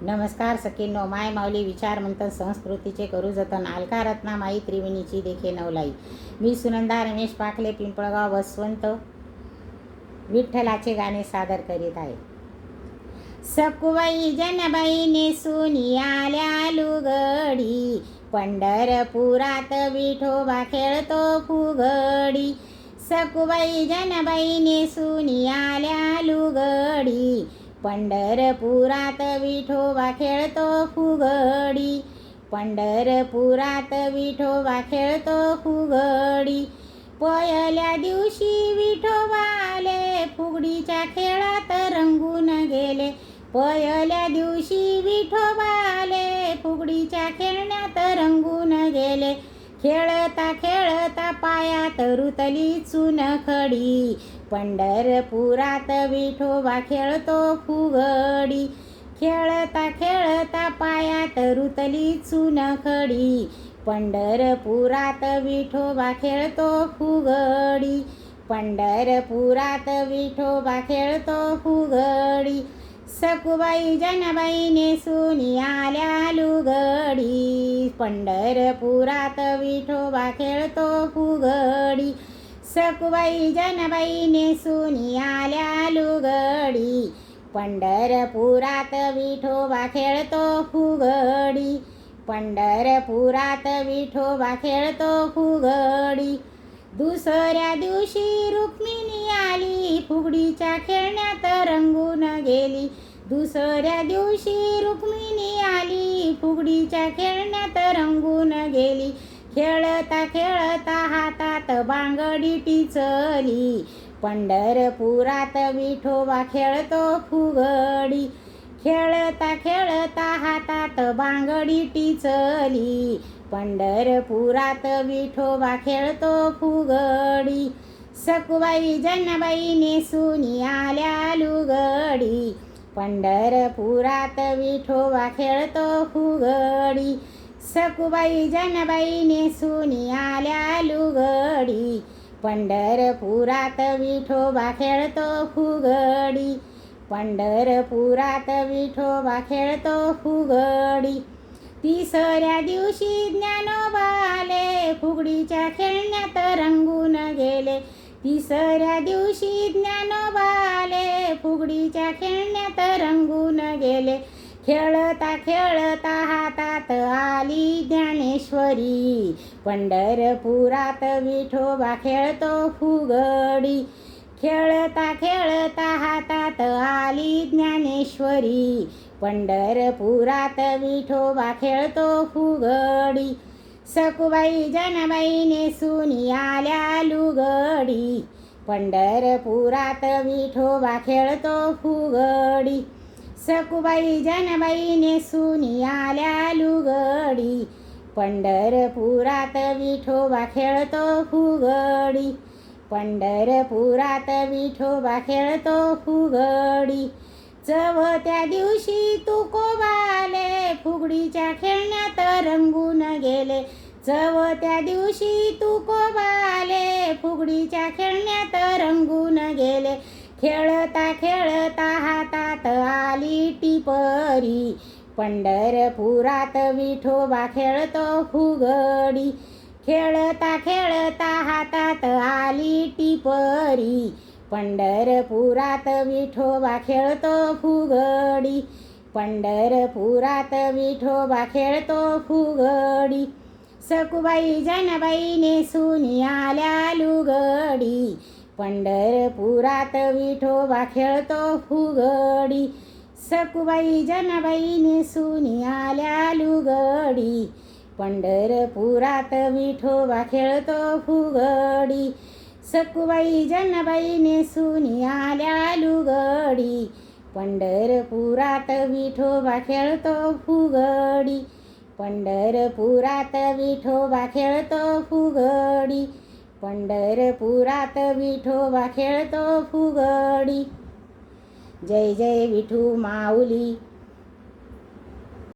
नमस्कार सखींनो, माय माऊली विचार मंथन संस्कृतीचे करू जतन. अलका रत्नामाई त्रिवेणीची देखे नवलाई. मी सुनंदा रमेश पाखले, पिंपळगाव, वसवंत विठ्ठलाचे गाणे सादर करीत आहे. सकुबाई जनबाई नेसून आल्या लुगडी, पंढरपुरात विठोबा खेळतो फुगडी. सकुबाई जनबाई नेसून आल्या लुगडी, पंढरपुरात विठोबा खेळतो फुगडी. पंढरपुरात विठोबा खेळतो फुगडी. पहिल्या दिवशी विठोबा आले, फुगडीच्या खेळात रंगून गेले. पहिल्या दिवशी विठोबा आले, फुगडीच्या खेळण्यात रंगून गेले. खेळता खेळता पायात रुतली चुनखडी, पंढरपुरात विठोबा खेळतो फुगडी. खेळता खेळता पायात रुतली चुनखडी, पंढरपुरात विठोबा खेळतो फुगडी. पंढरपुरात विठोबा खेळतो फुगडी. सकुबाई जनबाई नेसून आल्या लुगडी, पंढरपुरात विठोबा खेळतो फुगडी. सकुबाई जनबाई नेसून आल्या लुगडी, पंढरपुरात विठोबा खेळतो फुगडी. पंढरपुरात विठोबा खेळतो फुगडी. दुसऱ्या दिवशी रुक्मिणी आली, फुगडीच्या खेळण्यात रंगून गेली. दुसऱ्या दिवशी रुक्मिणी आली, फुगडीच्या खेळण्यात रंगून गेली. खेळता खेळता हातात बांगडी टिचली, पंढरपुरात विठोबा खेळतो फुगडी. खेळता खेळता हातात बांगडी टिचली, पंढरपुरात विठोबा खेळतो फुगडी. सकुबाई जनबाई नेसून आल्या लुगडी, पंढरपुरात विठोबा खेळतो फुगडी. सकुबाई जनबाई नेसून आल्या लुगडी, पंढरपुरात विठोबा खेळतो फुगडी. पंढरपुरात विठोबा खेळतो फुगडी. तिसऱ्या दिवशी ज्ञानोबा आले, फुगडीच्या खेळण्यात रंगून गेले. तिसऱ्या दिवशी ज्ञानोबा आले, फुगडीच्या खेळण्यात रंगून गेले. खेळता खेळता हातात आली ज्ञानेश्वरी, पंढरपुरात विठोबा खेळतो फुगडी. खेळता खेळता हातात आली ज्ञानेश्वरी, पंढरपुरात विठोबा खेळतो फुगडी. सकुबाई जनबाई नेसून आल्या लुगडी, पंढरपुरात विठोबा खेळतो फुगडी. सकुबाई जनबाई नेसून आल्या लुगडी, पंढरपुरात विठोबा खेळतो फुगडी. पंढरपुरात विठोबा खेळतो फुगडी. चौथ्या दिवशी तुकोबा आले, फुगडीच्या खेळण्यात रंगून गेले. चौथ्या दिवशी तुकोबा आले, फुगडीच्या खेळण्यात रंगून गेले. खेळता खेळता हातात आली टिपरी, पंढरपुरात विठोबा खेळतो फुगडी. खेळता खेळता हातात आली टिपरी, पंढरपुरात विठोबा खेळतो फुगडी. पंढरपुरात विठोबा खेळतो फुगडी. सकुबाई जनबाई नेसून आल्या लुगडी, पंढरपुरात विठोबा खेळतो फुगडी. सकुबाई जनबाई नेसून आल्या लुगडी, पंढरपुरात विठोबा खेळतो फुगडी. सकुबाई जनबाई नेसून आल्या लुगडी, पंढरपुरात विठोबा खेळतो फुगडी. पंढरपुरात विठोबा खेळतो फुगडी. पंढरपुरात विठोबा खेळतो फुगडी. जय जय विठू माऊली.